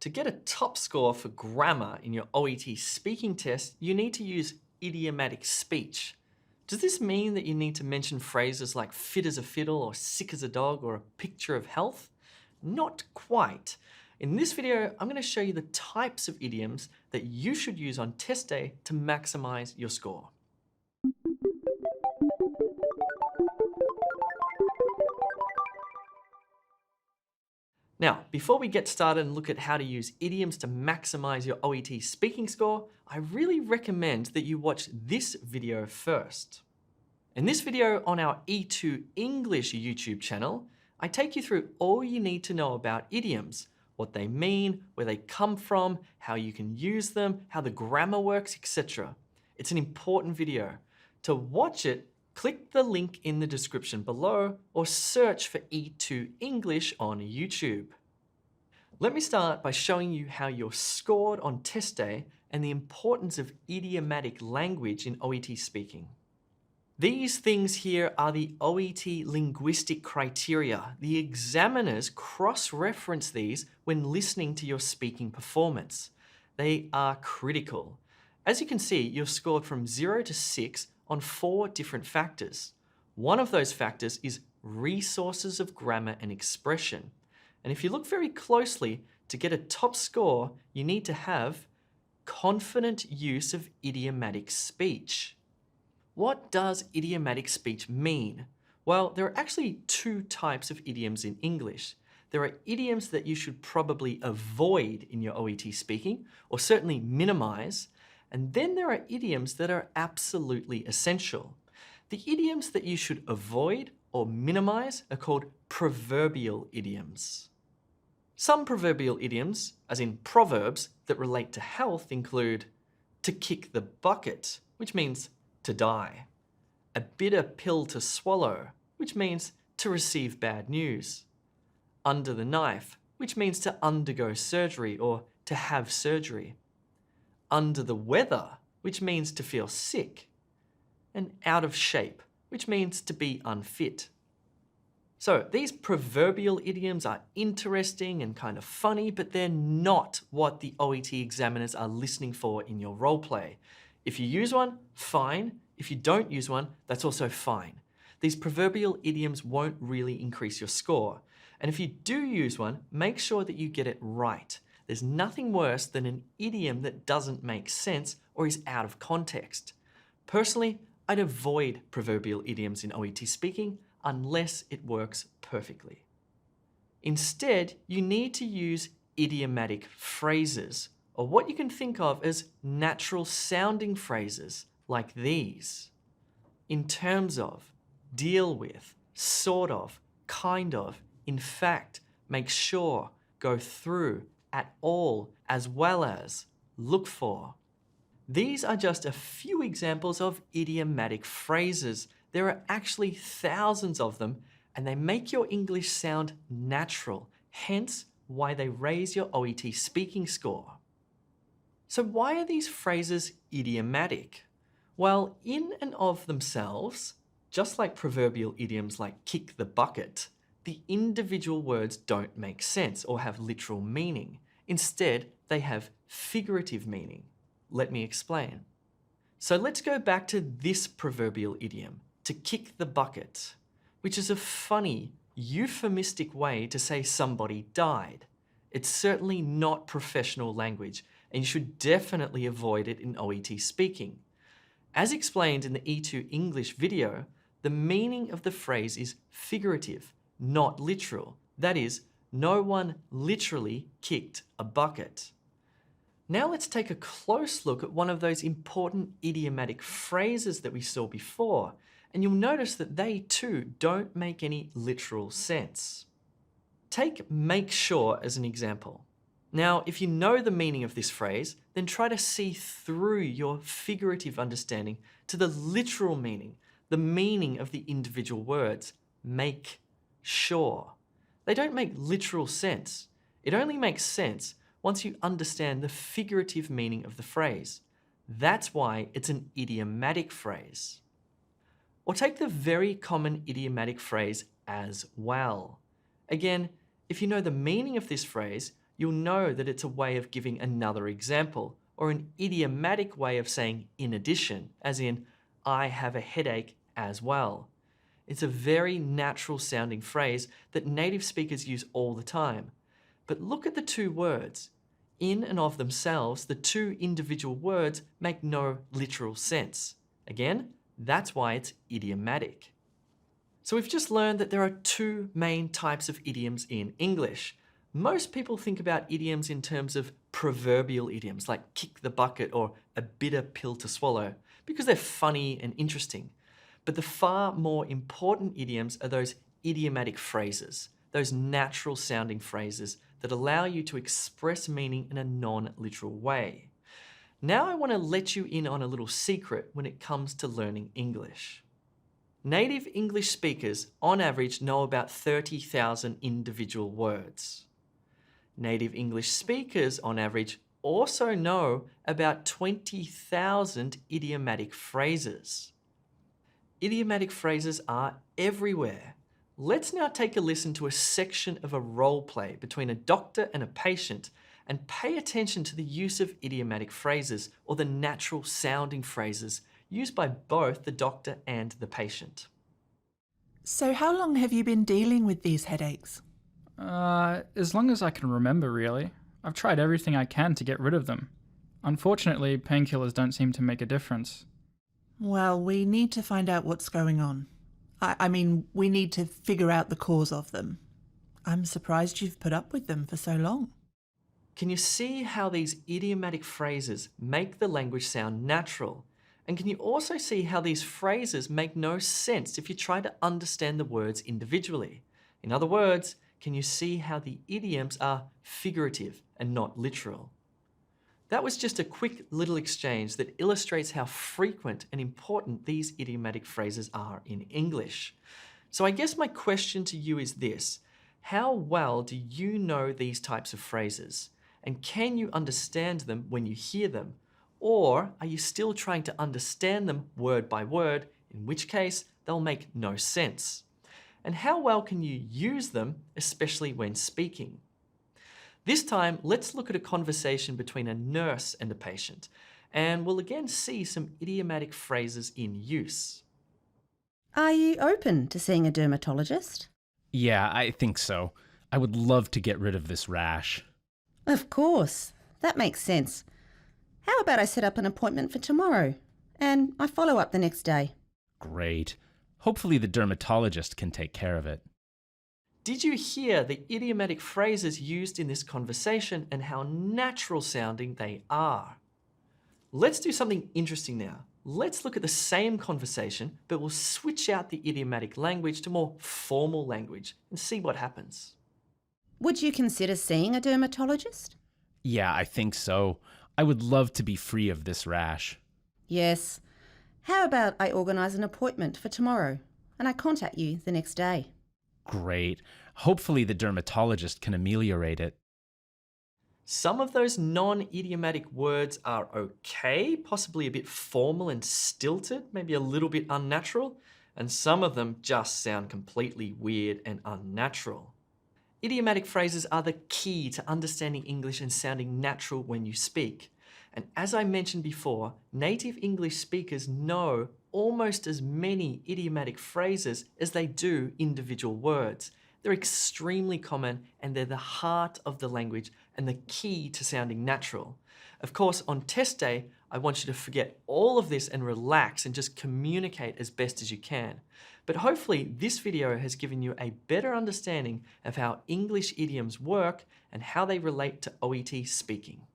To get a top score for grammar in your OET speaking test, you need to use idiomatic speech. Does this mean that you need to mention phrases like fit as a fiddle or sick as a dog or a picture of health? Not quite. In this video, I'm going to show you the types of idioms that you should use on test day to maximize your score. Now, before we get started and look at how to use idioms to maximize your OET speaking score, I really recommend that you watch this video first. In this video on our E2 English YouTube channel, I take you through all you need to know about idioms, what they mean, where they come from, how you can use them, how the grammar works, etc. It's an important video. To watch it, click the link in the description below or search for E2 English on YouTube. Let me start by showing you how you're scored on test day and the importance of idiomatic language in OET speaking. These things here are the OET Linguistic Criteria. The examiners cross-reference these when listening to your speaking performance. They are critical. As you can see, you're scored from 0 to 6 on 4 different factors. One of those factors is resources of grammar and expression. And if you look very closely, to get a top score, you need to have confident use of idiomatic speech. What does idiomatic speech mean? Well, there are actually 2 types of idioms in English. There are idioms that you should probably avoid in your OET speaking, or certainly minimize. And then there are idioms that are absolutely essential. The idioms that you should avoid or minimize are called proverbial idioms. Some proverbial idioms, as in proverbs that relate to health, include to kick the bucket, which means to die. A bitter pill to swallow, which means to receive bad news. Under the knife, which means to undergo surgery or to have surgery. Under the weather, which means to feel sick. And out of shape, which means to be unfit. So these proverbial idioms are interesting and kind of funny, but they're not what the OET examiners are listening for in your role play. If you use one, fine. If you don't use one, that's also fine. These proverbial idioms won't really increase your score. And if you do use one, make sure that you get it right. There's nothing worse than an idiom that doesn't make sense or is out of context. Personally, I'd avoid proverbial idioms in OET speaking unless it works perfectly. Instead, you need to use idiomatic phrases, or what you can think of as natural sounding phrases like these. In terms of, deal with, sort of, kind of, in fact, make sure, go through, at all, as well as, look for. These are just a few examples of idiomatic phrases. There are actually thousands of them, and they make your English sound natural, hence why they raise your OET speaking score. So why are these phrases idiomatic? Well, in and of themselves, just like proverbial idioms like kick the bucket, the individual words don't make sense or have literal meaning. Instead, they have figurative meaning. Let me explain. So let's go back to this proverbial idiom, to kick the bucket, which is a funny, euphemistic way to say somebody died. It's certainly not professional language, and you should definitely avoid it in OET speaking. As explained in the E2 English video, the meaning of the phrase is figurative, not literal. That is, no one literally kicked a bucket. Now let's take a close look at one of those important idiomatic phrases that we saw before, and you'll notice that they too don't make any literal sense. Take make sure as an example. Now, if you know the meaning of this phrase, then try to see through your figurative understanding to the literal meaning, the meaning of the individual words. Make sure. They don't make literal sense. It only makes sense once you understand the figurative meaning of the phrase. That's why it's an idiomatic phrase. Or take the very common idiomatic phrase as well. Again, if you know the meaning of this phrase, you'll know that it's a way of giving another example, or an idiomatic way of saying in addition, as in, I have a headache as well. It's a very natural sounding phrase that native speakers use all the time. But look at the two words. In and of themselves, the two individual words make no literal sense. Again, that's why it's idiomatic. So we've just learned that there are two main types of idioms in English. Most people think about idioms in terms of proverbial idioms like kick the bucket or a bitter pill to swallow because they're funny and interesting. But the far more important idioms are those idiomatic phrases, those natural sounding phrases that allow you to express meaning in a non-literal way. Now I want to let you in on a little secret when it comes to learning English. Native English speakers, on average, know about 30,000 individual words. Native English speakers, on average, also know about 20,000 idiomatic phrases. Idiomatic phrases are everywhere. Let's now take a listen to a section of a role play between a doctor and a patient and pay attention to the use of idiomatic phrases, or the natural sounding phrases used by both the doctor and the patient. So how long have you been dealing with these headaches? As long as I can remember, really. I've tried everything I can to get rid of them. Unfortunately, painkillers don't seem to make a difference. Well, we need to find out what's going on. I mean, we need to figure out the cause of them. I'm surprised you've put up with them for so long. Can you see how these idiomatic phrases make the language sound natural? And can you also see how these phrases make no sense if you try to understand the words individually? In other words, can you see how the idioms are figurative and not literal? That was just a quick little exchange that illustrates how frequent and important these idiomatic phrases are in English. So I guess my question to you is this: how well do you know these types of phrases? And can you understand them when you hear them? Or are you still trying to understand them word by word, in which case they'll make no sense? And how well can you use them, especially when speaking? This time, let's look at a conversation between a nurse and a patient, and we'll again see some idiomatic phrases in use. Are you open to seeing a dermatologist? Yeah, I think so. I would love to get rid of this rash. Of course. That makes sense. How about I set up an appointment for tomorrow and I follow up the next day? Great. Hopefully the dermatologist can take care of it. Did you hear the idiomatic phrases used in this conversation and how natural sounding they are? Let's do something interesting now. Let's look at the same conversation, but we'll switch out the idiomatic language to more formal language and see what happens. Would you consider seeing a dermatologist? Yeah, I think so. I would love to be free of this rash. Yes. How about I organise an appointment for tomorrow and I contact you the next day? Great. Hopefully the dermatologist can ameliorate it. Some of those non-idiomatic words are okay, possibly a bit formal and stilted, maybe a little bit unnatural, and some of them just sound completely weird and unnatural. Idiomatic phrases are the key to understanding English and sounding natural when you speak. And as I mentioned before, native English speakers know almost as many idiomatic phrases as they do individual words. They're extremely common and they're the heart of the language and the key to sounding natural. Of course, on test day, I want you to forget all of this and relax and just communicate as best as you can. But hopefully this video has given you a better understanding of how English idioms work and how they relate to OET speaking.